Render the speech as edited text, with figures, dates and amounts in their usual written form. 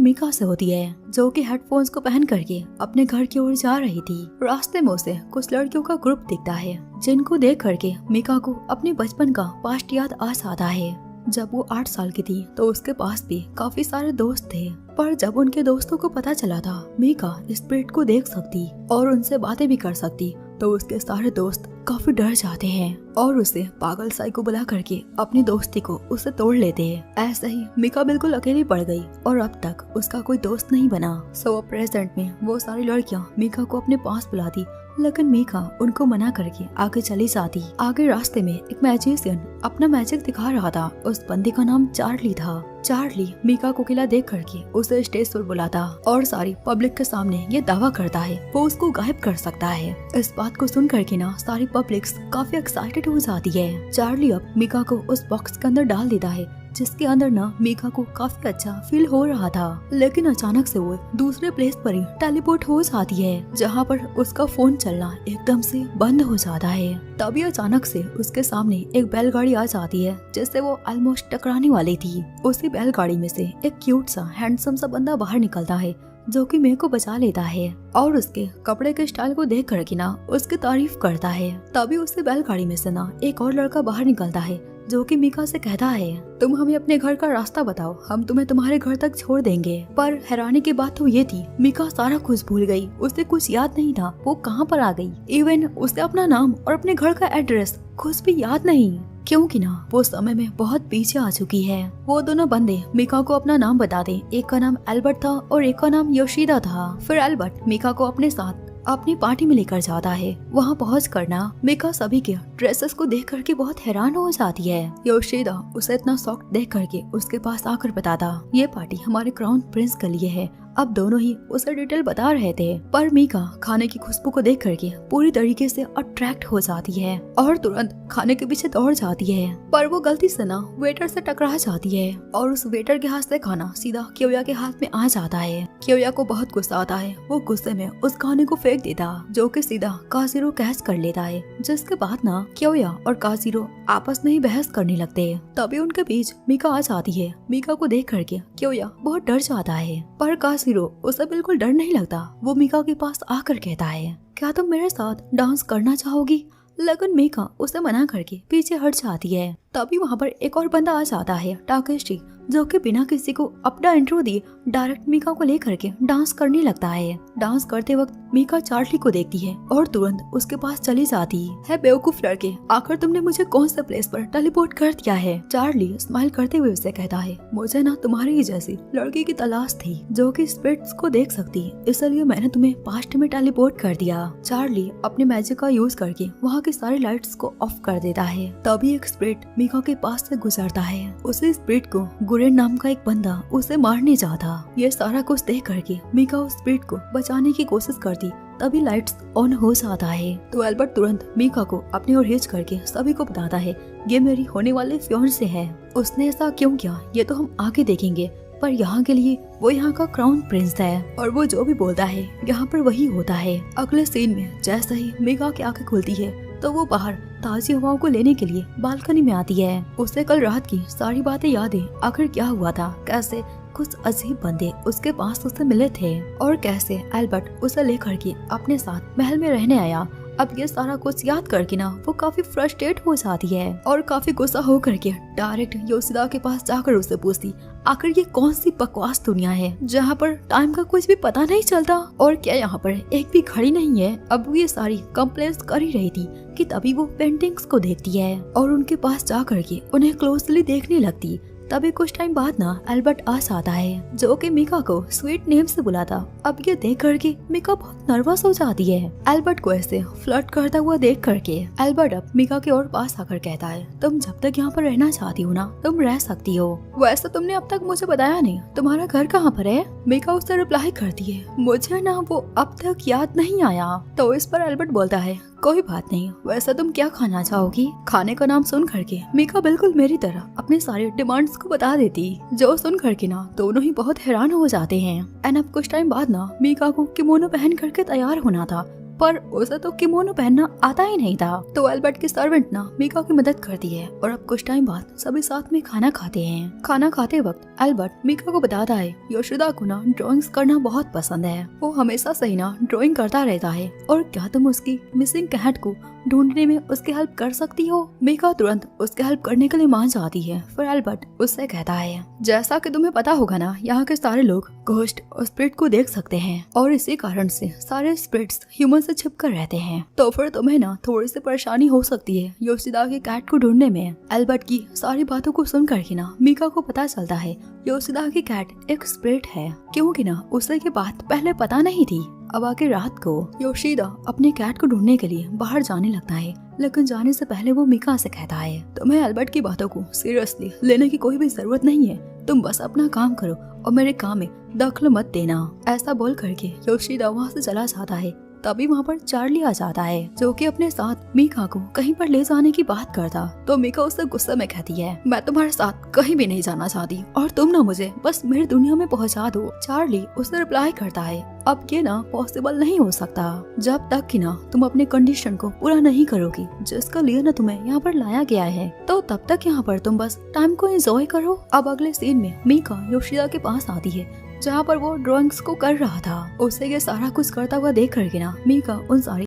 मीका से होती है, जो कि हेडफोन्स को पहन करके अपने घर की ओर जा रही थी। रास्ते में उसे कुछ लड़कियों का ग्रुप दिखता है, जिनको देख करके मीका को अपने बचपन का पास्ट याद आ जाता है। जब वो 8 साल की थी तो उसके पास भी काफी सारे दोस्त थे, पर जब उनके दोस्तों को पता चला था मीका स्पिरिट को देख सकती और उनसे बातें भी कर सकती, तो उसके सारे दोस्त काफी डर जाते हैं और उसे पागल साइको बुला करके अपनी दोस्ती को उससे तोड़ लेते हैं। ऐसे ही मीका बिल्कुल अकेली पड़ गई और अब तक उसका कोई दोस्त नहीं बना। सो प्रेजेंट में वो सारी लड़कियां मीका को अपने पास बुलाती, लेकिन मीका उनको मना करके आगे चली जाती। आगे रास्ते में एक मैजिशियन अपना मैजिक दिखा रहा था। उस बंदे का नाम चार्ली था। चार्ली मीका को अकेला देख करके उसे स्टेज पर बुलाता और सारी पब्लिक के सामने ये दावा करता है वो उसको गायब कर सकता है। इस बात को सुन करके ना सारी पब्लिक काफी एक्साइटेड हो जाती है। चार्ली अब मीका को उस बॉक्स के अंदर डाल देता है, जिसके अंदर ना मीका को काफी अच्छा फील हो रहा था। लेकिन अचानक से वो दूसरे प्लेस पर ही टेलीपोर्ट हो जाती है, जहाँ पर उसका फोन चलना एकदम से बंद हो जाता है। तभी अचानक से उसके सामने एक बैलगाड़ी आ जाती है, जिससे वो ऑलमोस्ट टकराने वाली थी। उसी बैलगाड़ी में से एक क्यूट सा हैंडसम सा बंदा बाहर निकलता है, जो कि मेरे को बचा लेता है और उसके कपड़े के स्टाइल को देख करके ना उसकी तारीफ करता है। तभी उससे बैलगाड़ी में से ना एक और लड़का बाहर निकलता है, जो कि मीका से कहता है तुम हमें अपने घर का रास्ता बताओ, हम तुम्हें तुम्हारे घर तक छोड़ देंगे। पर हैरानी की बात तो ये थी, मीका सारा कुछ भूल गई। उसे कुछ याद नहीं था वो कहाँ पर आ गई। इवन उसे अपना नाम और अपने घर का एड्रेस कुछ भी याद नहीं, क्योंकि ना वो समय में बहुत पीछे आ चुकी है। वो दोनों बंदे मीका को अपना नाम बता दे। एक का नाम एल्बर्ट था और एक का नाम योशिदा था। फिर एल्बर्ट मीका को अपने साथ अपनी पार्टी में लेकर जाता है। वहाँ पहुँच कर ना मीका सभी के ड्रेसेस को देख करके बहुत हैरान हो जाती है। योशिदा उसे इतना शॉक देख करके उसके पास आकर बताता ये पार्टी हमारे क्राउन प्रिंस के लिए है। अब दोनों ही उसे डिटेल बता रहे थे, पर मीका खाने की खुशबू को देख करके पूरी तरीके से अट्रैक्ट हो जाती है और तुरंत खाने के पीछे दौड़ जाती है। पर वो गलती से ना वेटर से टकरा जाती है और उस वेटर के हाथ से खाना सीधा क्योया के हाथ में आ जाता है। क्योया को बहुत गुस्सा आता है। वो गुस्से में उस खाने को फेंक देता, जो कि सीधा काजीरो कैच कर लेता है। जिसके बाद ना क्योया और काजीरो आपस में ही बहस करने लगते हैं। तभी उनके बीच मीका आ जाती है। मीका को देख करके क्योया बहुत डर जाता है, पर काजीरो उसे बिल्कुल डर नहीं लगता। वो मीका के पास आकर कहता है क्या तुम मेरे साथ डांस करना चाहोगी? लेकिन मीका उसे मना करके पीछे हट जाती है। तभी वहाँ पर एक और बंदा आ जाता है, टाकेशी, जो कि बिना किसी को अपना इंट्रो दिए डायरेक्ट मीका को लेकर के डांस करने लगता है। डांस करते वक्त मीका चार्ली को देखती है और तुरंत उसके पास चली जाती है। बेवकूफ लड़के, आखिर तुमने मुझे कौन से प्लेस पर टेलीपोर्ट कर दिया है? चार्ली स्माइल करते हुए उसे कहता है मुझे ना तुम्हारी ही जैसी लड़की की तलाश थी, जो कि स्पिरिट्स को देख सकती, इसलिए मैंने तुम्हें पास्ट में टेलीपोर्ट कर दिया। चार्ली अपने मैजिक का यूज करके वहाँ की सारी लाइट्स को ऑफ कर देता है। तभी एक स्पिरिट मीका के पास से गुजरता है। उसी स्पिरिट को गुरेन नाम का एक बंदा उसे मारने जाता। ये सारा कुछ देख करके मीका उस स्पिरिट को बचाने की कोशिश करती। तभी लाइट्स ऑन हो जाता है तो एल्बर्ट तुरंत मीका को अपनी ओर हिच करके सभी को बताता है ये मेरी होने वाली फियांसे है। उसने ऐसा क्यों किया ये तो हम आगे देखेंगे, पर यहाँ के लिए वो यहाँ का क्राउन प्रिंस है और वो जो भी बोलता है यहाँ पर वही होता है। अगले सीन में जैसे ही मीका की आंखें खुलती है तो वो बाहर ताजी हवाओं को लेने के लिए बालकनी में आती है। उसे कल रात की सारी बातें याद है, आखिर क्या हुआ था, कैसे कुछ अजीब बंदे उसके पास उससे मिले थे और कैसे एल्बर्ट उसे लेकर के अपने साथ महल में रहने आया। अब ये सारा कुछ याद करके ना वो काफी फ्रस्ट्रेट हो जाती है और काफी गुस्सा हो करके डायरेक्ट योशिदा के पास जाकर उससे पूछती आखिर ये कौन सी बकवास दुनिया है जहाँ पर टाइम का कुछ भी पता नहीं चलता और क्या यहाँ पर एक भी घड़ी नहीं है। अब वो ये सारी कंप्लेंट्स कर ही रही थी कि तभी वो पेंटिंग्स को देखती है और उनके पास जा करके उन्हें क्लोजली देखने लगती। तभी कुछ टाइम बाद ना एल्बर्ट आ जाता है, जो कि मीका को स्वीट नेम से बुलाता। अब ये देख करके मीका बहुत नर्वस हो जाती है। एल्बर्ट को ऐसे फ्लर्ट करता हुआ देख करके एल्बर्ट अब मीका के और पास आकर कहता है तुम जब तक यहाँ पर रहना चाहती हो ना तुम रह सकती हो। वैसे तुमने अब तक मुझे बताया नहीं तुम्हारा घर कहाँ पर है? मीका उससे रिप्लाई करती है मुझे ना वो अब तक याद नहीं आया। तो इस पर एल्बर्ट बोलता है कोई बात नहीं, वैसे तुम क्या खाना चाहोगी? खाने का नाम सुन करके मीका बिल्कुल मेरी तरह अपने सारे डिमांड्स को बता देती, जो सुन करके ना दोनों ही बहुत हैरान हो जाते हैं। एंड अब कुछ टाइम बाद ना मीका को किमोनो पहन करके तैयार होना था, पर उसे तो किमोनो पहनना आता ही नहीं था। तो एल्बर्ट की सर्वेंट ना मीका की मदद करती है और अब कुछ टाइम बाद सभी साथ में खाना खाते हैं। खाना खाते वक्त एल्बर्ट मीका को बताता है योशिदा को ना ड्राइंग्स करना बहुत पसंद है, वो हमेशा से ही ना ड्राइंग करता रहता है और क्या तुम उसकी मिसिंग कैट को ढूंढने में उसकी हेल्प कर सकती हो। मीका तुरंत उसकी हेल्प करने के लिए मान जाती है। फिर एल्बर्ट उससे कहता है जैसा कि तुम्हें पता होगा ना, यहाँ के सारे लोग घोस्ट और स्पिरिट को देख सकते हैं और इसी कारण से सारे स्पिरिट्स ह्यूमन से छिपकर रहते हैं, तो फिर तुम्हें ना थोड़ी सी परेशानी हो सकती है योशिदा के कैट को ढूंढने में। एल्बर्ट की सारी बातों को सुन करके ना मीका को पता चलता है योशिदा की कैट एक स्पिरिट है, क्योंकि ना उसे ये बात पहले पता नहीं थी। अब आके रात को योशिदा अपने कैट को ढूंढने के लिए बाहर जाने लगता है, लेकिन जाने से पहले वो मीका से कहता है तुम्हें एल्बर्ट की बातों को सीरियसली लेने की कोई भी जरूरत नहीं है, तुम बस अपना काम करो और मेरे काम में दखल मत देना। ऐसा बोल करके योशिदा वहाँ से चला जाता है। तभी वहाँ पर चार्ली आ जाता है, जो कि अपने साथ मीका को कहीं पर ले जाने की बात करता। तो मीका उससे गुस्से में कहती है मैं तुम्हारे साथ कहीं भी नहीं जाना चाहती और तुम ना मुझे बस मेरी दुनिया में पहुँचा दो। चार्ली उसे रिप्लाई करता है अब ये ना पॉसिबल नहीं हो सकता, जब तक कि ना तुम अपने कंडीशन को पूरा नहीं करोगी जिसके लिए ना तुम्हें यहाँ पर लाया गया है, तो तब तक यहाँ पर तुम बस टाइम को एंजॉय करो। अब अगले सीन में मीका योशिदा के पास आती है जहाँ पर वो ड्राइंग्स को कर रहा था। उसे ये सारा कुछ करता हुआ देख करके ना मीका उन सारी